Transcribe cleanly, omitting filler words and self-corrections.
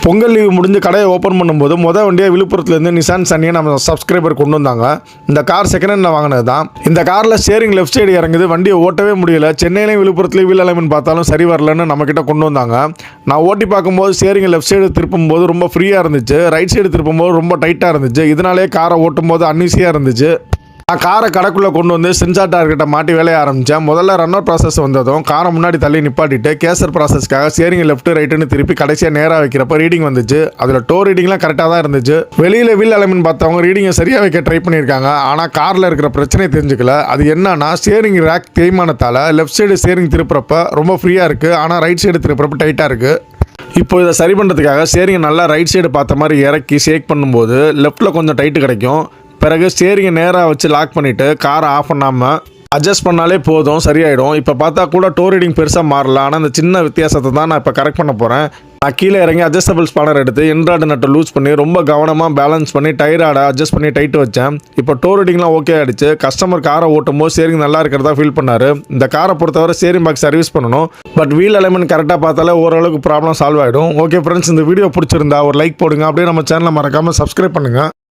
Pongal leave முடிஞ்சு கடையை open பண்ணும்போது வண்டியாக விழுப்புரத்துலேருந்து நிசான் சன்னியை நம்ம சப்ஸ்கிரைபர் கொண்டு வந்தாங்க. இந்த கார் செகண்ட் ஹேண்டில் வாங்கினது தான். இந்த காரில் ஸ்டேரிங் லெஃப்ட் சைடு இறங்குது, வண்டியை ஓட்டவே முடியல. சென்னையிலையும் விழுப்புரத்துலேயும் வீல் அலைன்மெண்ட் பார்த்தாலும் சரி வரலன்னு நம்மக்கிட்ட கொண்டு வந்தாங்க. நான் ஓட்டி பார்க்கும்போது ஸ்டேரிங் லெஃப்ட் சைடு திருப்பும் போது ரொம்ப ஃப்ரீயாக இருந்துச்சு, ரைட் சைடு திருப்பும் போது ரொம்ப டைட்டாக இருந்துச்சு. இதனாலே காரை ஓட்டும் போது அன்ஈஸியாக இருந்துச்சு. நான் காரை கடைக்குள்ளே கொண்டு வந்து சென்சார் டார்கெட்டை மாட்டி வேலையை ஆரம்பித்தேன். முதல்ல ரன்னர் ப்ராசஸ் வந்ததும் காரை முன்னாடி தள்ளி நிப்பாட்டிட்டு கேசர் ப்ராசஸ்க்காக ஸ்டேரிங் லெஃப்ட் ரைட்டுன்னு திருப்பி கடைசியாக நேராக வைக்கிறப்ப ரீடிங் வந்துச்சு. அதில் டோ ரீடிங்லாம் கரெக்டாக தான் இருந்துச்சு. வெளியில் வீல் அலைன்மெண்ட் பார்த்தவங்க ரீடிங்கை சரியாக வைக்க ட்ரை பண்ணியிருக்காங்க. ஆனால் காரில் இருக்கிற பிரச்சனை தெரிஞ்சுக்கல. அது என்னன்னா, ஸ்டேரிங் ரேக் தேய்மானத்தால் லெஃப்ட் சைடு ஸ்டேரிங் திருப்புறப்ப ரொம்ப ஃப்ரீயாக இருக்குது, ஆனால் ரைட் சைடு திருப்புறப்ப டைட்டாக இருக்குது. இப்போ இதை சரி பண்ணுறதுக்காக ஸ்டேரிங்கை நல்லா ரைட் சைடு பார்த்த மாதிரி இறக்கி ஷேக் பண்ணும்போது லெஃப்ட்டில் கொஞ்சம் டைட்டு கிடைக்கும். பிறகு ஸ்டேரிங்கை நேராக வச்சு லாக் பண்ணிவிட்டு காரை ஆஃப் பண்ணாமல் அட்ஜஸ்ட் பண்ணாலே போதும், சரியாயிடும். இப்போ பார்த்தா கூட டோ ரீடிங் பெருசாக மாறல, ஆனால் இந்த சின்ன வித்தியாசத்தை தான் நான் இப்போ கரெக்ட் பண்ண போகிறேன். நான் கீழே இறங்கி அட்ஜஸ்டபிள் ஸ்பானர் எடுத்து என்ட்ராய்டு நட்டை லூஸ் பண்ணி ரொம்ப கவனமாக பேலன்ஸ் பண்ணி டயராடை அட்ஜஸ்ட் பண்ணி டைட்டு வச்சேன். இப்போ டோ ரீடிங்லாம் ஓகே ஆகிடுச்சு. கஸ்டமர் காரை ஓட்டும் போது ஸ்டேரிங் நல்லா இருக்கிறதா ஃபீல் பண்ணார். இந்த காரை பொறுத்தவரை ஸ்டேரிங் பாக்ஸ் சர்வீஸ் பண்ணணும், பட் வீல் அலைன்மெண்ட் கரெக்டாக பார்த்தாலே ஓரளவுக்கு ப்ராப்ளம் சால்வ் ஆகிடும். ஓகே ஃப்ரெண்ட்ஸ், இந்த வீடியோ பிடிச்சிருந்தா ஒரு லைக் போடுங்க. அப்படியே நம்ம சேனலை மறக்காமல் சப்ஸ்கிரைப் பண்ணுங்கள்.